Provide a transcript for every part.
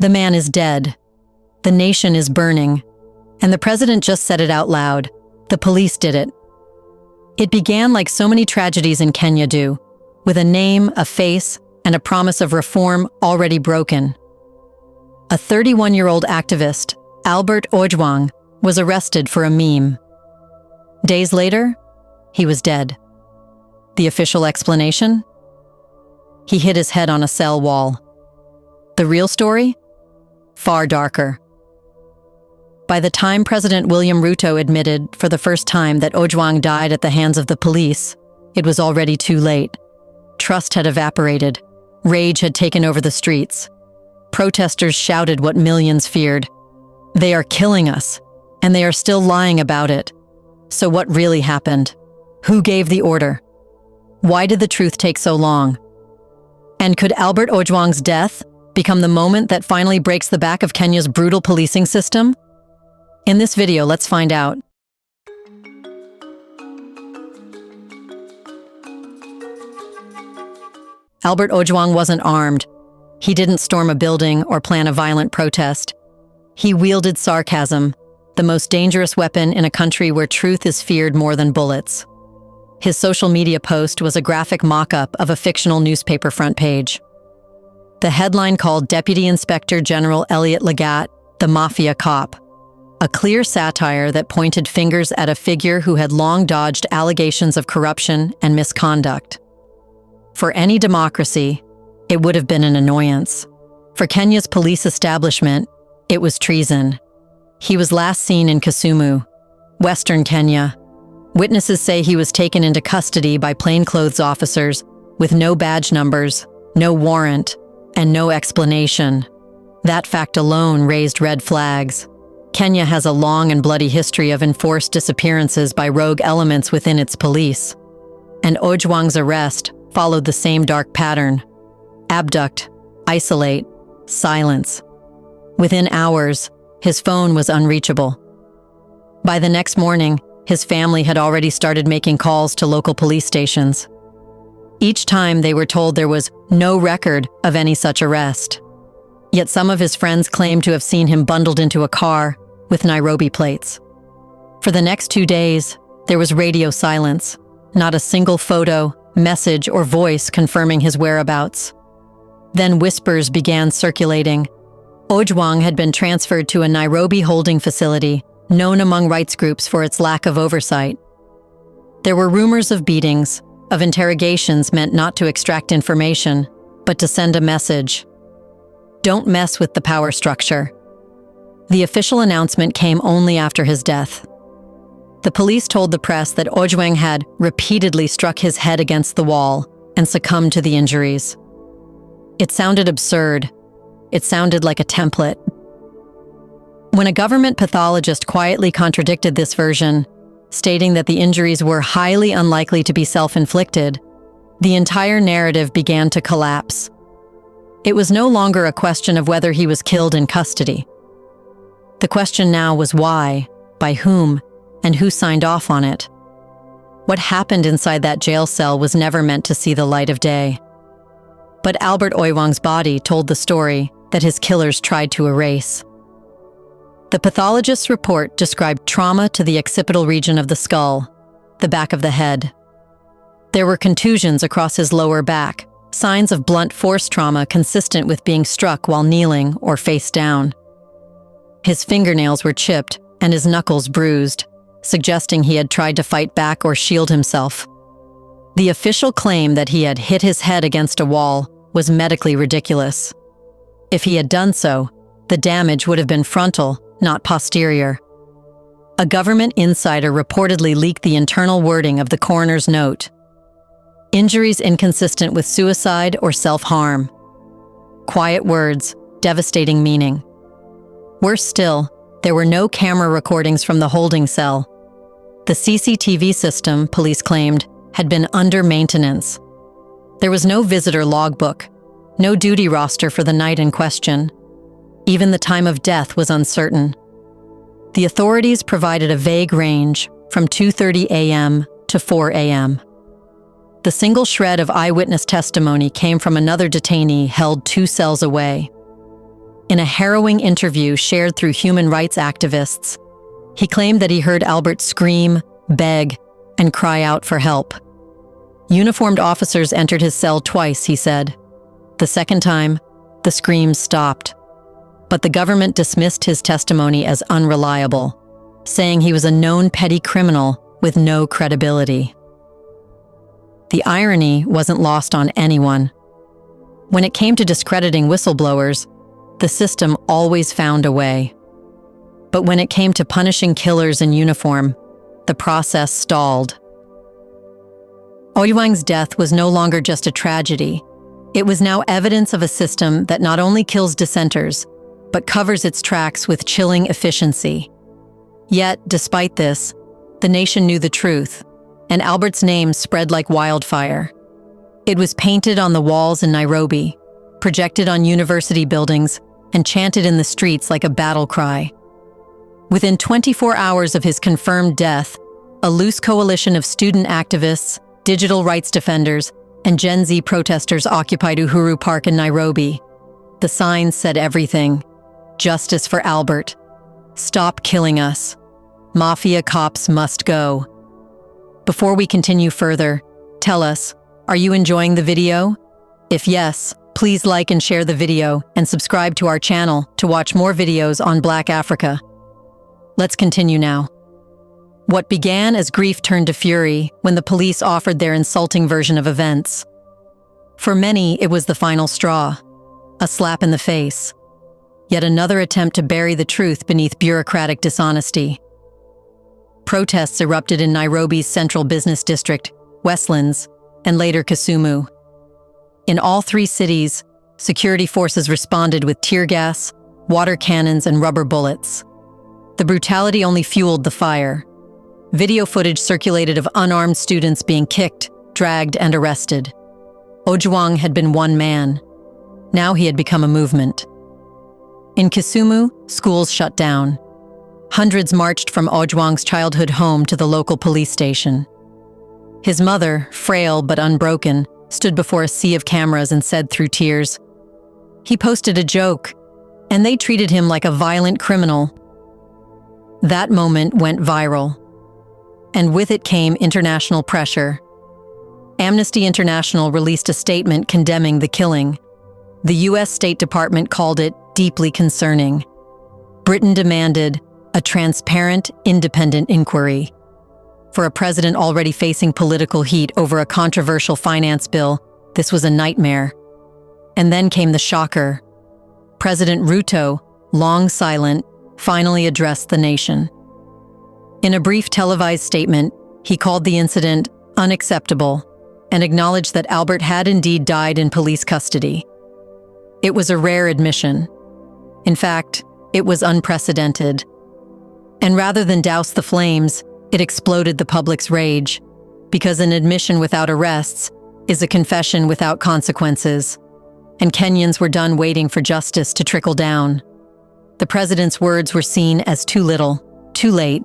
The man is dead. The nation is burning. And the president just said it out loud. The police did it. It began like so many tragedies in Kenya do, with a name, a face, and a promise of reform already broken. A 31-year-old activist, Albert Ojwang, was arrested for a meme. Days later, he was dead. The official explanation? He hit his head on a cell wall. The real story? Far darker. By the time President William Ruto admitted for the first time that Ojwang died at the hands of the police, it was already too late. Trust had evaporated. Rage had taken over the streets. Protesters shouted what millions feared. They are killing us, and they are still lying about it. So what really happened? Who gave the order? Why did the truth take so long? And could Albert Ojwang's death become the moment that finally breaks the back of Kenya's brutal policing system? In this video, let's find out. Albert Ojwang wasn't armed. He didn't storm a building or plan a violent protest. He wielded sarcasm, the most dangerous weapon in a country where truth is feared more than bullets. His social media post was a graphic mock-up of a fictional newspaper front page. The headline called Deputy Inspector General Elliot Lagat the Mafia Cop, a clear satire that pointed fingers at a figure who had long dodged allegations of corruption and misconduct. For any democracy, it would have been an annoyance. For Kenya's police establishment, it was treason. He was last seen in Kisumu, Western Kenya. Witnesses say he was taken into custody by plainclothes officers with no badge numbers, no warrant, and no explanation. That fact alone raised red flags. Kenya has a long and bloody history of enforced disappearances by rogue elements within its police. And Ojwang's arrest followed the same dark pattern. Abduct, isolate, silence. Within hours, his phone was unreachable. By the next morning, his family had already started making calls to local police stations. Each time they were told there was no record of any such arrest. Yet some of his friends claimed to have seen him bundled into a car with Nairobi plates. For the next 2 days, there was radio silence, not a single photo, message, or voice confirming his whereabouts. Then whispers began circulating. Ojwang had been transferred to a Nairobi holding facility, known among rights groups for its lack of oversight. There were rumors of beatings, of interrogations meant not to extract information, but to send a message. Don't mess with the power structure. The official announcement came only after his death. The police told the press that Ojwang had repeatedly struck his head against the wall and succumbed to the injuries. It sounded absurd. It sounded like a template. When a government pathologist quietly contradicted this version, stating that the injuries were highly unlikely to be self-inflicted, the entire narrative began to collapse. It was no longer a question of whether he was killed in custody. The question now was why, by whom, and who signed off on it. What happened inside that jail cell was never meant to see the light of day. But Albert Ojwang's body told the story that his killers tried to erase. The pathologist's report described trauma to the occipital region of the skull, the back of the head. There were contusions across his lower back, signs of blunt force trauma consistent with being struck while kneeling or face down. His fingernails were chipped and his knuckles bruised, suggesting he had tried to fight back or shield himself. The official claim that he had hit his head against a wall was medically ridiculous. If he had done so, the damage would have been frontal, not posterior. A government insider reportedly leaked the internal wording of the coroner's note. Injuries inconsistent with suicide or self-harm. Quiet words, devastating meaning. Worse still, there were no camera recordings from the holding cell. The CCTV system, police claimed, had been under maintenance. There was no visitor logbook, no duty roster for the night in question. Even the time of death was uncertain. The authorities provided a vague range from 2:30 a.m. to 4 a.m. The single shred of eyewitness testimony came from another detainee held 2 cells away. In a harrowing interview shared through human rights activists, he claimed that he heard Albert scream, beg, and cry out for help. Uniformed officers entered his cell twice, he said. The second time, the screams stopped. But the government dismissed his testimony as unreliable, saying he was a known petty criminal with no credibility. The irony wasn't lost on anyone. When it came to discrediting whistleblowers, the system always found a way. But when it came to punishing killers in uniform, the process stalled. Ojwang's death was no longer just a tragedy. It was now evidence of a system that not only kills dissenters, but covers its tracks with chilling efficiency. Yet, despite this, the nation knew the truth, and Albert's name spread like wildfire. It was painted on the walls in Nairobi, projected on university buildings, and chanted in the streets like a battle cry. Within 24 hours of his confirmed death, a loose coalition of student activists, digital rights defenders, and Gen Z protesters occupied Uhuru Park in Nairobi. The signs said everything. Justice for Albert. Stop killing us. Mafia cops must go. Before we continue further, tell us, are you enjoying the video? If yes, please like and share the video and subscribe to our channel to watch more videos on Black Africa. Let's continue now. What began as grief turned to fury when the police offered their insulting version of events. For many, it was the final straw, a slap in the face. Yet another attempt to bury the truth beneath bureaucratic dishonesty. Protests erupted in Nairobi's central business district, Westlands, and later Kisumu. In all three cities, security forces responded with tear gas, water cannons, and rubber bullets. The brutality only fueled the fire. Video footage circulated of unarmed students being kicked, dragged, and arrested. Ojwang had been one man. Now he had become a movement. In Kisumu, schools shut down. Hundreds marched from Ojwang's childhood home to the local police station. His mother, frail but unbroken, stood before a sea of cameras and said through tears, "He posted a joke, and they treated him like a violent criminal." That moment went viral, and with it came international pressure. Amnesty International released a statement condemning the killing. The U.S. State Department called it deeply concerning. Britain demanded a transparent, independent inquiry. For a president already facing political heat over a controversial finance bill, this was a nightmare. And then came the shocker. President Ruto, long silent, finally addressed the nation. In a brief televised statement, he called the incident unacceptable and acknowledged that Albert had indeed died in police custody. It was a rare admission. In fact, it was unprecedented. And rather than douse the flames, it exploded the public's rage, because an admission without arrests is a confession without consequences, and Kenyans were done waiting for justice to trickle down. The president's words were seen as too little, too late.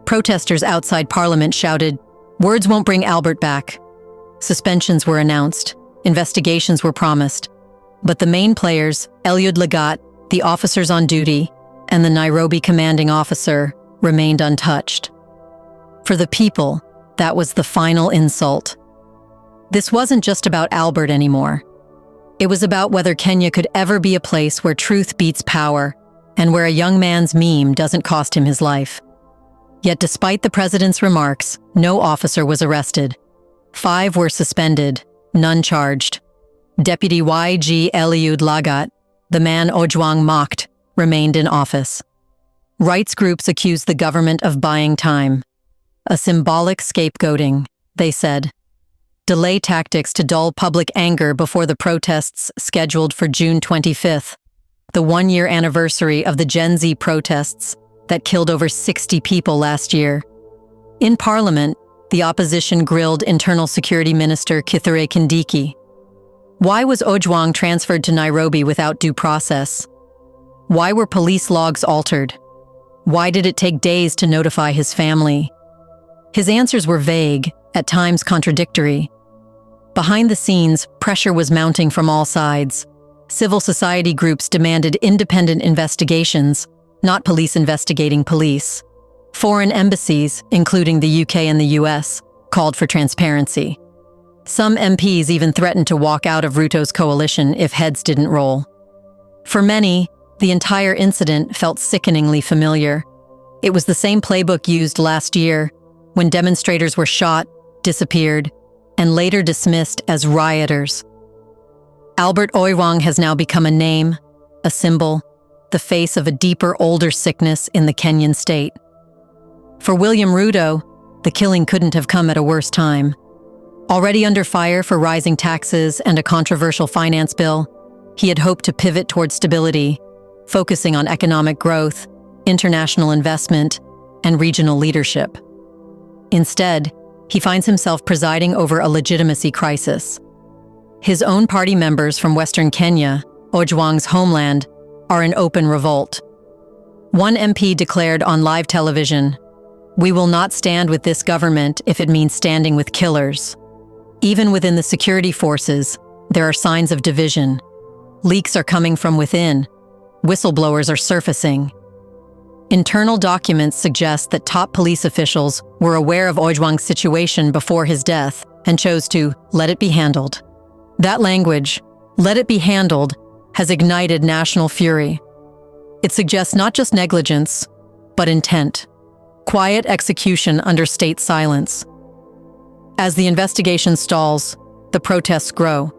Protesters outside Parliament shouted, "Words won't bring Albert back." Suspensions were announced, investigations were promised, but the main players, Eliud Lagat, the officers on duty, and the Nairobi commanding officer, remained untouched. For the people, that was the final insult. This wasn't just about Albert anymore. It was about whether Kenya could ever be a place where truth beats power, and where a young man's meme doesn't cost him his life. Yet despite the president's remarks, no officer was arrested. 5 were suspended, none charged. Deputy YG Eliud Lagat, the man Ojwang mocked, remained in office. Rights groups accused the government of buying time. A symbolic scapegoating, they said. Delay tactics to dull public anger before the protests scheduled for June 25th, the one-year anniversary of the Gen Z protests that killed over 60 people last year. In Parliament, the opposition grilled Internal Security Minister Kithure Kindiki. Why was Ojwang transferred to Nairobi without due process? Why were police logs altered? Why did it take days to notify his family? His answers were vague, at times contradictory. Behind the scenes, pressure was mounting from all sides. Civil society groups demanded independent investigations, not police investigating police. Foreign embassies, including the UK and the US, called for transparency. Some MPs even threatened to walk out of Ruto's coalition if heads didn't roll. For many, the entire incident felt sickeningly familiar. It was the same playbook used last year, when demonstrators were shot, disappeared, and later dismissed as rioters. Albert Ojwang has now become a name, a symbol, the face of a deeper, older sickness in the Kenyan state. For William Ruto, the killing couldn't have come at a worse time. Already under fire for rising taxes and a controversial finance bill, he had hoped to pivot toward stability, focusing on economic growth, international investment, and regional leadership. Instead, he finds himself presiding over a legitimacy crisis. His own party members from Western Kenya, Ojwang's homeland, are in open revolt. One MP declared on live television, "We will not stand with this government if it means standing with killers." Even within the security forces, there are signs of division. Leaks are coming from within. Whistleblowers are surfacing. Internal documents suggest that top police officials were aware of Ojwang's situation before his death and chose to let it be handled. That language, "let it be handled," has ignited national fury. It suggests not just negligence, but intent. Quiet execution under state silence. As the investigation stalls, the protests grow.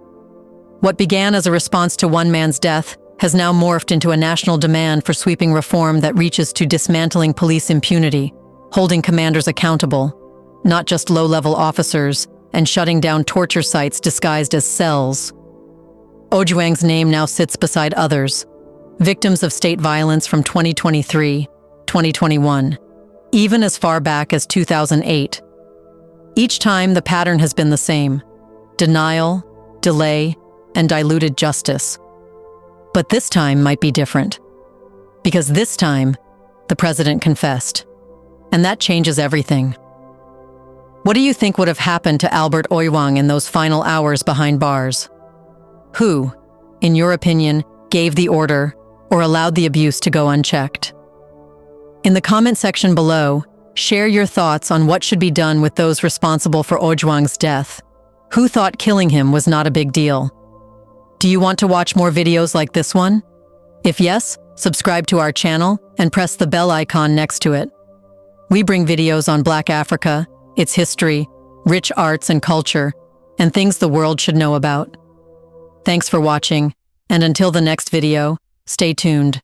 What began as a response to one man's death has now morphed into a national demand for sweeping reform that reaches to dismantling police impunity, holding commanders accountable, not just low-level officers, and shutting down torture sites disguised as cells. Ojwang's name now sits beside others, victims of state violence from 2023, 2021, even as far back as 2008. Each time, the pattern has been the same: denial, delay, and diluted justice. But this time might be different. Because this time, the president confessed. And that changes everything. What do you think would have happened to Albert Ojwang in those final hours behind bars? Who, in your opinion, gave the order or allowed the abuse to go unchecked? In the comment section below, share your thoughts on what should be done with those responsible for Ojwang's death. Who thought killing him was not a big deal? Do you want to watch more videos like this one? If yes, subscribe to our channel and press the bell icon next to it. We bring videos on Black Africa, its history, rich arts and culture, and things the world should know about. Thanks for watching, and until the next video, stay tuned.